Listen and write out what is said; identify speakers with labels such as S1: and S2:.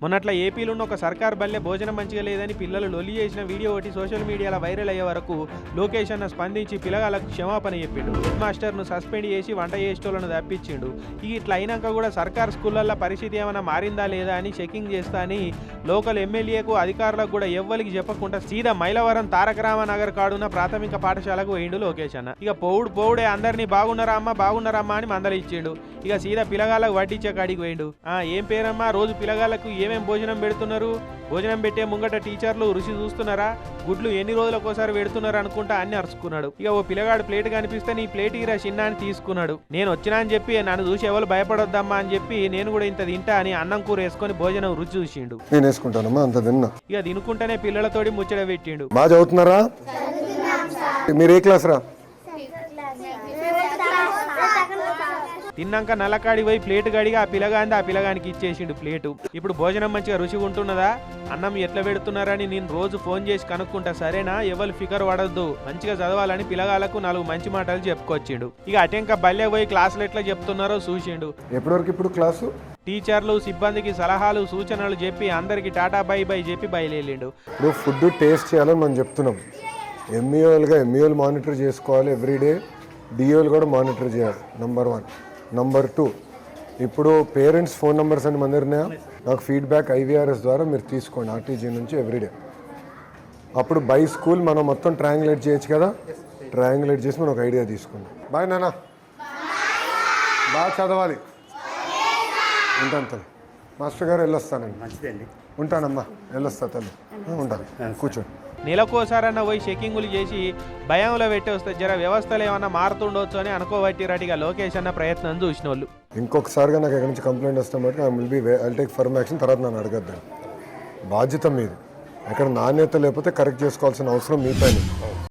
S1: మొన్నట్ల ఏపీలో ఉన్న ఒక సర్కార్ బల్లె భోజనం మంచిగా లేదని పిల్లలు లొల్లి చేసిన వీడియో ఒకటి సోషల్ మీడియాలో వైరల్ అయ్యే వరకు లోకేష్ అన్న స్పందించి పిల్లగాళ్ళకు క్షమాపణ చెప్పిండు. హెడ్ మాస్టర్ను సస్పెండ్ చేసి వంట చేసేటోళ్లను తప్పించిండు. ఇట్లా అయినాక కూడా సర్కార్ స్కూళ్ళల్లో పరిస్థితి ఏమైనా మారిందా లేదా అని చెకింగ్ చేస్తా అని లోకల్ ఎమ్మెల్యేకు అధికారులకు కూడా ఎవ్వరికి చెప్పకుండా సీదా మైలవరం తారక రామనగర్ కాడున్న ప్రాథమిక పాఠశాలకు వేయిండు లోకేష్ అన్న. పోవుడే అందరినీ బాగున్నారా అమ్మా అని మందలు ఇచ్చిండు. సీదా పిల్లగాళ్ళకు వడ్డించే కాడికి వేయిండు. ఏం పేరమ్మా, రోజు పిల్లగాళ్ళకు ఏమేం భోజనం పెడుతున్నారు? భోజనం పెట్టే ముంగట టీచర్లు రుచి చూస్తున్నారా? గుడ్లు ఎన్ని రోజులకోసారి పెడుతున్నారు అనుకుంటా అన్ని అరుచుకున్నాడు. ఓ పిల్లగాడు ప్లేట్ కనిపిస్తే నీ ప్లేట్ ఇరా చిన్న అని తీసుకున్నాడు. నేను వచ్చినా అని చెప్పి నన్ను చూసి ఎవరు భయపడొద్దమ్మా అని చెప్పి నేను కూడా ఇంత తింటా అని అన్నం కూర వేసుకొని భోజనం రుచి చూసిండు. తినుకుంటేనే పిల్లలతోటి ముచ్చట పెట్టిండు.
S2: బాగా చదువుతున్నారా? మీరు ఏ క్లాస్ రా?
S1: తిన్నాక నల్లకాడి పోయి ప్లేట్ గడిగా ఆ పిల్లగానికి ఇచ్చేసిండు ప్లేటు. ఇప్పుడు భోజనం మంచిగా రుచిగా ఉంటున్నదా, అన్నం ఎట్లా పెడుతున్నారని నేను రోజు ఫోన్ చేసి కనుక్కుంటా, సరేనా? ఎవరు ఫికర్ పడద్దు, మంచిగా చదవాలని పిల్లగాళ్ళకు 4 మంచి మాటలు చెప్పుకొచ్చిండు. అటెంక బల్లె పోయి క్లాసులు ఎట్లా చెప్తున్నారో చూసిండు.
S2: ఎప్పటివరకు ఇప్పుడు క్లాసు?
S1: టీచర్లు సిబ్బందికి సలహాలు సూచనలు చెప్పి అందరికి టాటా బై బై చెప్పి బయలుదేరిండు.
S2: ఇప్పుడు ఫుడ్ టేస్ట్ చేయాలని మనం చెప్తున్నాం. ఎంఈఓలు మానిటర్ చేసుకోవాలి ఎవ్రీడే. డిఓలు కూడా మానిటర్ చేయాలి. నంబర్ 1. నంబర్ 2, ఇప్పుడు పేరెంట్స్ ఫోన్ నెంబర్స్ అని మన దగ్గర నాకు ఫీడ్బ్యాక్ IVRS ద్వారా మీరు తీసుకోండి ఆర్టీజీ నుంచి ఎవ్రీడే. అప్పుడు బై స్కూల్ మనం మొత్తం ట్రయాంగులేట్ చేయొచ్చు కదా. ట్రయాంగులేట్ చేసి మనం ఒక ఐడియా తీసుకోండి. బాయ్ నాన్న, బాగా చదవాలి. ఉంటాను తల్లి. మాస్టర్ గారు వెళ్ళొస్తానండి.
S3: మంచిదండి.
S2: ఉంటానమ్మా, వెళ్ళొస్తా తల్లి. ఉంటాను, కూర్చోండి.
S1: నెలకోసారన్నా పోయి చెకింగులు చేసి భయంలో పెట్టి వస్తే జర వ్యవస్థలు ఏమన్నా మారుతుండొచ్చు అని అనుకోబట్టిరటిగా లోకేష్ అన్న ప్రయత్నం చూసిన వాళ్ళు.
S2: ఇంకొకసారిగా నాకు ఎక్కడి నుంచి కంప్లైంట్ వస్తాం బట్టి ఐ టేక్ ఫర్మ్ యాక్షన్. తర్వాత నన్ను అడగద్దాను. బాధ్యత మీది. ఎక్కడ నాణ్యత లేకపోతే కరెక్ట్ చేసుకోవాల్సిన అవసరం మీ పైన.